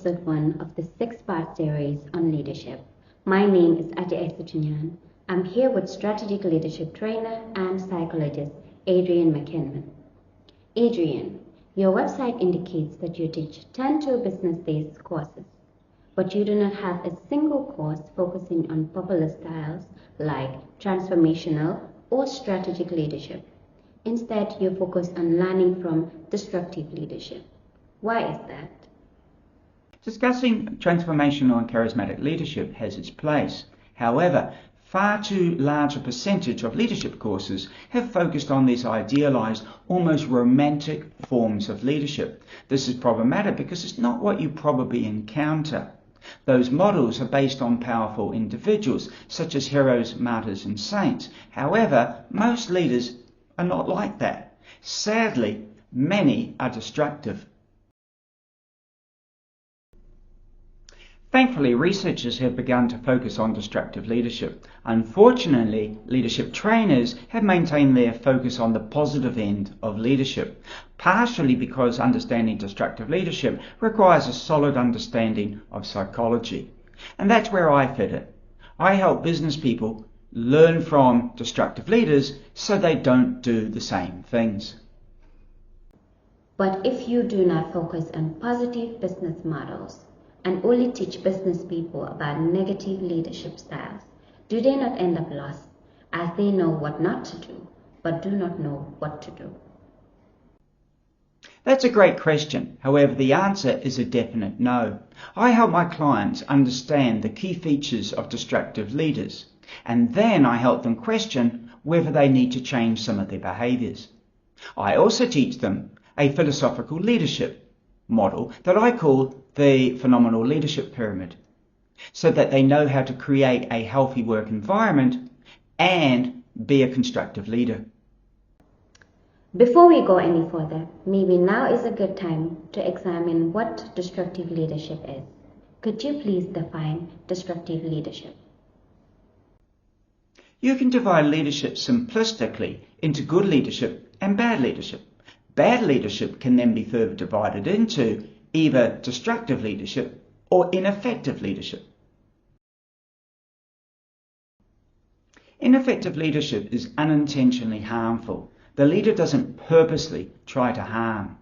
episode 1 of the 6-part series on leadership. My name is Adrian. I'm here with strategic leadership trainer and psychologist Adrian McInman. Adrian, your website indicates that you teach 10 business-based courses, but you do not have a single course focusing on popular styles like transformational or strategic leadership. Instead, you focus on learning from destructive leadership. Why is that? Discussing transformational and charismatic leadership has its place. However, far too large a percentage of leadership courses have focused on these idealized, almost romantic forms of leadership. This is problematic because it's not what you probably encounter. Those models are based on powerful individuals, such as heroes, martyrs, and saints. However, most leaders are not like that. Sadly, many are destructive. Thankfully, researchers have begun to focus on destructive leadership. Unfortunately, leadership trainers have maintained their focus on the positive end of leadership, partially because understanding destructive leadership requires a solid understanding of psychology. And that's where I fit in. I help business people learn from destructive leaders so they don't do the same things. But if you do not focus on positive business models, and only teach business people about negative leadership styles, do they not end up lost, as they know what not to do, but do not know what to do? That's a great question. However, the answer is a definite no. I help my clients understand the key features of destructive leaders, and then I help them question whether they need to change some of their behaviours. I also teach them a philosophical leadership model that I call the phenomenal leadership pyramid, so that they know how to create a healthy work environment and be a constructive leader. Before we go any further, maybe now is a good time to examine what destructive leadership is. Could you please define destructive leadership? You can divide leadership simplistically into good leadership and bad leadership. Bad leadership can then be further divided into either destructive leadership or ineffective leadership. Ineffective leadership is unintentionally harmful. The leader doesn't purposely try to harm.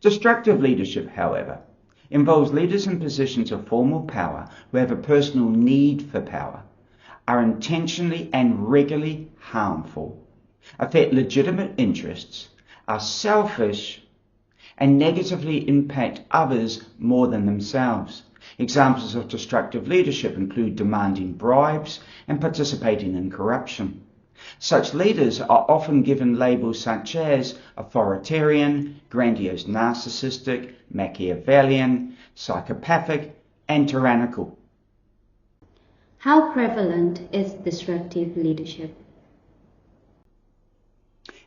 Destructive leadership, however, involves leaders in positions of formal power who have a personal need for power, are intentionally and regularly harmful, affect legitimate interests, are selfish, and negatively impact others more than themselves. Examples of destructive leadership include demanding bribes and participating in corruption. Such leaders are often given labels such as authoritarian, grandiose, narcissistic, Machiavellian, psychopathic, and tyrannical. How prevalent is destructive leadership?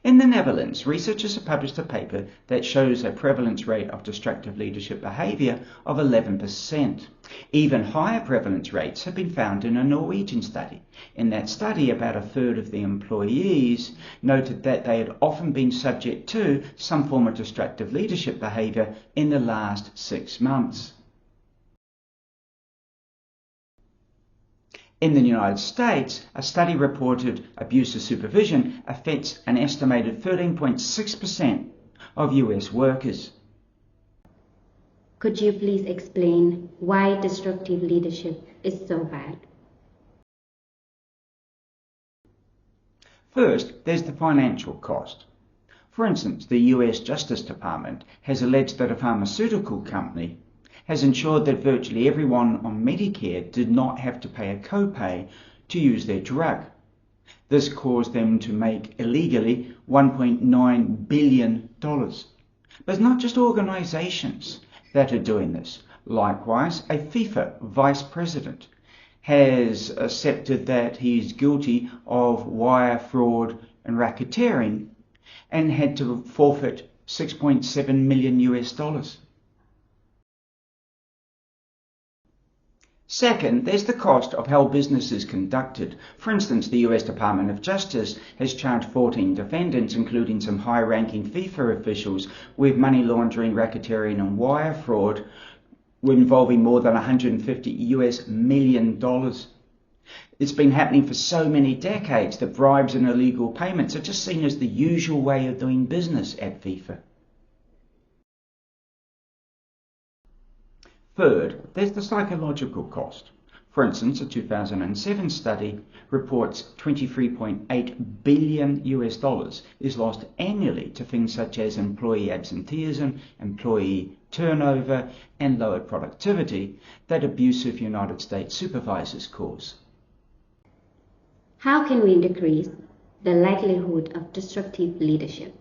In the Netherlands, researchers have published a paper that shows a prevalence rate of destructive leadership behaviour of 11%. Even higher prevalence rates have been found in a Norwegian study. In that study, about a third of the employees noted that they had often been subject to some form of destructive leadership behaviour in the last 6 months. In the United States, a study reported abusive supervision affects an estimated 13.6% of US workers. Could you please explain why destructive leadership is so bad? First, there's the financial cost. For instance, the US Justice Department has alleged that a pharmaceutical company has ensured that virtually everyone on Medicare did not have to pay a copay to use their drug. This caused them to make illegally $1.9 billion. But it's not just organisations that are doing this. Likewise, a FIFA vice president has accepted that he is guilty of wire fraud and racketeering and had to forfeit $6.7 million US. Second, there's the cost of how business is conducted. For instance, the US Department of Justice has charged 14 defendants, including some high-ranking FIFA officials, with money laundering, racketeering and wire fraud involving more than $150 million. It's been happening for so many decades that bribes and illegal payments are just seen as the usual way of doing business at FIFA. Third, there's the psychological cost. For instance, a 2007 study reports $23.8 billion is lost annually to things such as employee absenteeism, employee turnover, and lowered productivity that abusive United States supervisors cause. How can we decrease the likelihood of destructive leadership?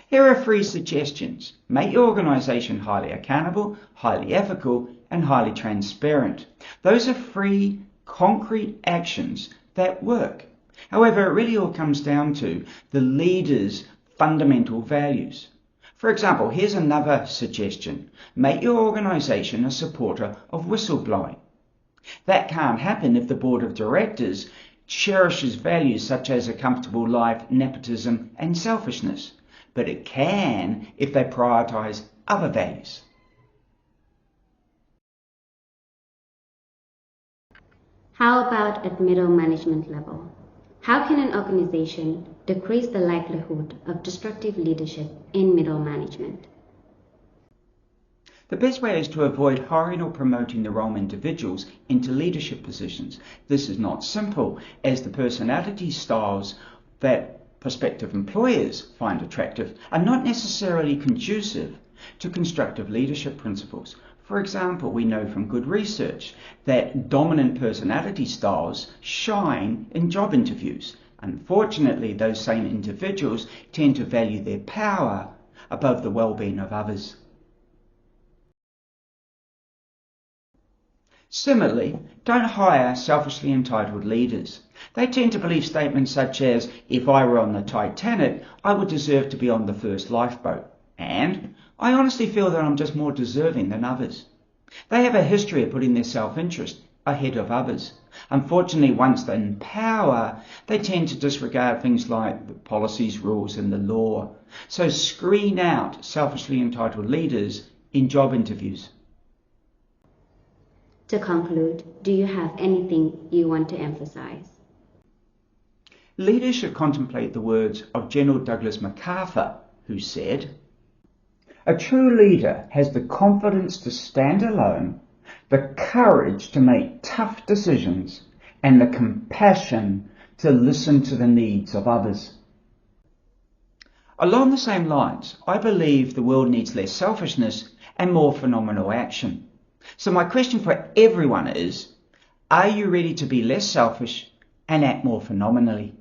Here are 3 suggestions. Make your organisation highly accountable, highly ethical, and highly transparent. Those are 3 concrete actions that work. However, it really all comes down to the leader's fundamental values. For example, here's another suggestion. Make your organisation a supporter of whistleblowing. That can't happen if the board of directors cherishes values such as a comfortable life, nepotism, and selfishness. But it can if they prioritise other values. How about at middle management level? How can an organization decrease the likelihood of destructive leadership in middle management? The best way is to avoid hiring or promoting the wrong individuals into leadership positions. This is not simple, as the personality styles that prospective employers find attractive are not necessarily conducive to constructive leadership principles. For example, we know from good research that dominant personality styles shine in job interviews. Unfortunately, those same individuals tend to value their power above the well-being of others. Similarly, don't hire selfishly entitled leaders. They tend to believe statements such as, if I were on the Titanic, I would deserve to be on the first lifeboat. And I honestly feel that I'm just more deserving than others. They have a history of putting their self-interest ahead of others. Unfortunately, once they're in power, they tend to disregard things like the policies, rules, and the law. So screen out selfishly entitled leaders in job interviews. To conclude, do you have anything you want to emphasize? Leaders should contemplate the words of General Douglas MacArthur, who said, "A true leader has the confidence to stand alone, the courage to make tough decisions, and the compassion to listen to the needs of others." Along the same lines, I believe the world needs less selfishness and more phenomenal action. So my question for everyone is, are you ready to be less selfish and act more phenomenally?